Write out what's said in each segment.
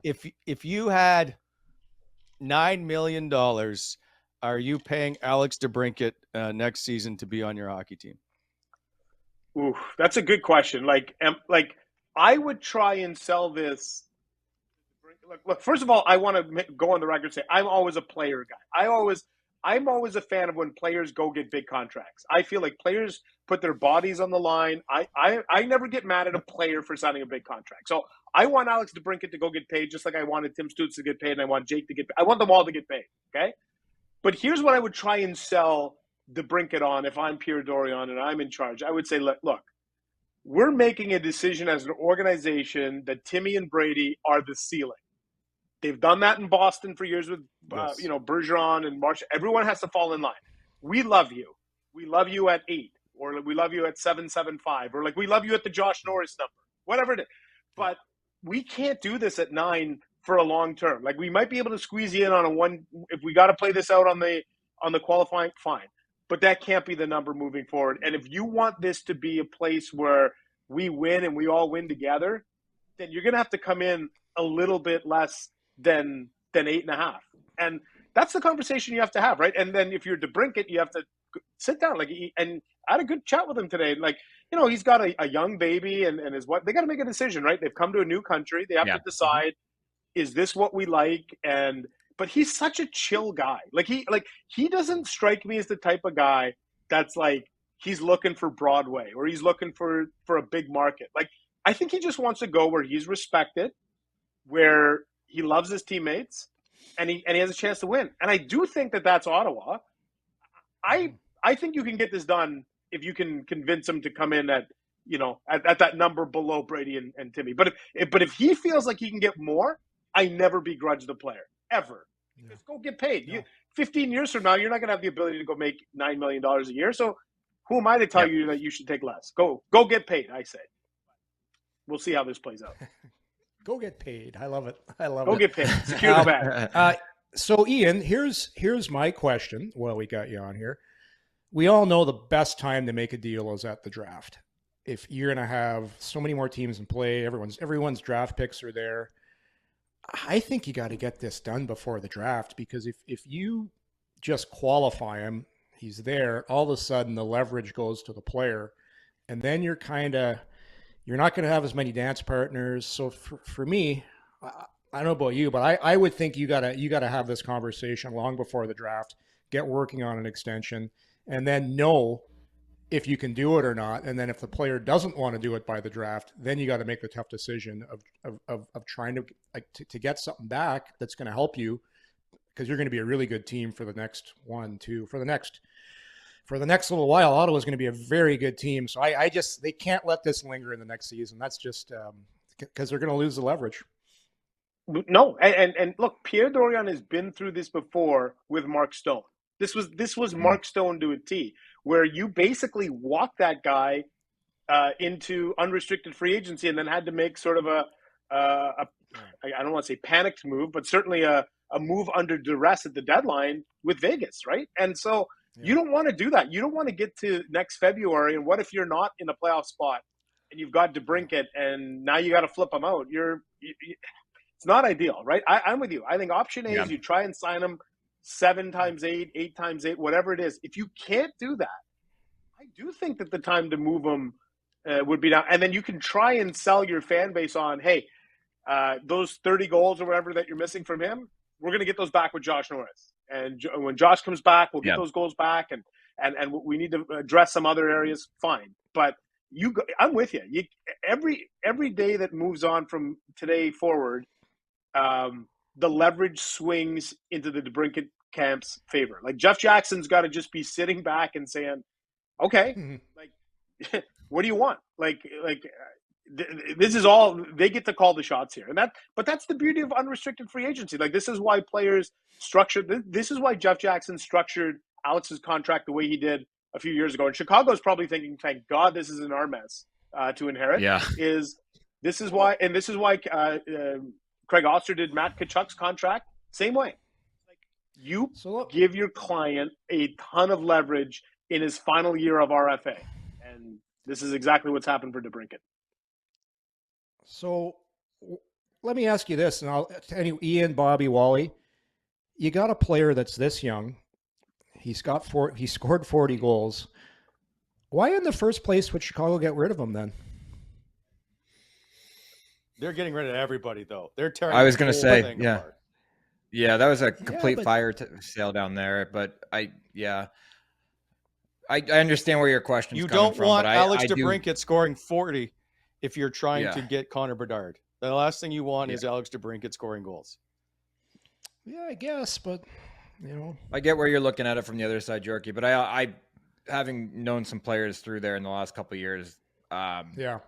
if you had $9 million, are you paying Alex DeBrincat next season to be on your hockey team? Ooh, that's a good question. Like I would try and sell this. Look, first of all, I want to go on the record and say I'm always a player guy. I'm always a fan of when players go get big contracts. I feel like players put their bodies on the line. I never get mad at a player for signing a big contract. So I want Alex DeBrincat to go get paid, just like I wanted Tim Stützle to get paid, and I want Jake to get paid. I want them all to get paid. Okay, but here's what I would try and sell DeBrincat on if I'm Pierre Dorion and I'm in charge. I would say, look, we're making a decision as an organization that Timmy and Brady are the ceiling. They've done that in Boston for years with, Yes. Bergeron and Marsh. Everyone has to fall in line. We love you. We love you at 8, or we love you at 7.75, or like we love you at the Josh Norris number, whatever it is. But we can't do this at 9 for a long term. Like we might be able to squeeze you in on a 1 if we got to play this out on the qualifying. Fine, but that can't be the number moving forward. And if you want this to be a place where we win and we all win together, then you're going to have to come in a little bit less than 8.5, and that's the conversation you have to have, right? And then if you're DeBrincat, you have to sit down. And I had a good chat with him today. Like, he's got a young baby and his wife. They got to make a decision, right? They've come to a new country. They have to decide, is this what we like? But he's such a chill guy. Like he doesn't strike me as the type of guy that's like he's looking for Broadway or he's looking for a big market. Like I think he just wants to go where he's respected, where he loves his teammates, and he has a chance to win. And I do think that that's Ottawa. I think you can get this done if you can convince him to come in at that number below Brady and Timmy. But if he feels like he can get more, I never begrudge the player ever. Just go get paid. No. 15 years from now, you're not going to have the ability to go make $9 million a year. So who am I to tell you that you should take less? Go get paid, I say. We'll see how this plays out. Go get paid. I love it. Go get paid. Secure the bag. So, Ian, here's my question. Well, we got you on here. We all know the best time to make a deal is at the draft. If you're going to have so many more teams in play, everyone's draft picks are there. I think you got to get this done before the draft, because if you just qualify him, he's there, all of a sudden the leverage goes to the player, and then you're not going to have as many dance partners. So for me, I don't know about you, but I would think you gotta have this conversation long before the draft, get working on an extension, and then know if you can do it or not. And then if the player doesn't want to do it by the draft, then you got to make the tough decision of trying to get something back that's going to help you, because you're going to be a really good team for the next for the next little while. Ottawa is going to be a very good team. So they can't let this linger in the next season. That's just because they're going to lose the leverage. No, and look, Pierre Dorion has been through this before with Mark Stone. This was Mark Stone to a T, where you basically walk that guy into unrestricted free agency, and then had to make sort of I don't want to say panicked move, but certainly a move under duress at the deadline with Vegas, right? And so you don't want to do that. You don't want to get to next February, and what if you're not in a playoff spot and you've got DeBrincat and now you got to flip him out? It's not ideal, right? I'm with you. I think option A is you try and sign him 7 times 8, 8 times 8, whatever it is. If you can't do that, I do think that the time to move him would be now. And then you can try and sell your fan base on, hey, those 30 goals or whatever that you're missing from him, we're going to get those back with Josh Norris. And when Josh comes back, we'll get those goals back. And we need to address some other areas. Fine. But I'm with you. Every day that moves on from today forward, the leverage swings into the DeBrincat camp's favor. Like Jeff Jackson's got to just be sitting back and saying, okay, like, what do you want? This is all, they get to call the shots here. But that's the beauty of unrestricted free agency. Like, this is why players this is why Jeff Jackson structured Alex's contract the way he did a few years ago. And Chicago's probably thinking, thank God this isn't our mess to inherit. Yeah. This is why Craig Oster did Matt Tkachuk's contract same way. Like, give your client a ton of leverage in his final year of RFA, and this is exactly what's happened for DeBrincat. So let me ask you this, and I'll tell you, Ian, Bobby, Wally, you got a player that's this young. He scored 40 goals. Why in the first place would Chicago get rid of him then? They're getting rid of everybody, though. They're tearing. I was going the to whole say, thing yeah. apart. Yeah, that was a complete but- fire sale down there. But I understand where your question's You coming don't from. want but Alex I do- DeBrincat scoring 40 if you're trying Yeah. to get Connor Bedard. The last thing you want is Alex DeBrincat scoring goals. Yeah, I guess, but you know, I get where you're looking at it from the other side, Yorkie. But I having known some players through there in the last couple of years, yeah.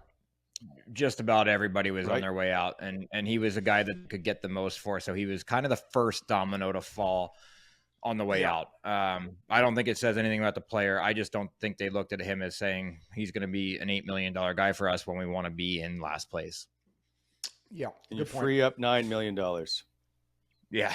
just about everybody was Right. on their way out, and he was a guy that could get the most for. So he was kind of the first domino to fall on the way out. I don't think it says anything about the player. I just don't think they looked at him as saying he's going to be an $8 million guy for us when we want to be in last place. Yeah, And you good point. free up $9 million. Yeah,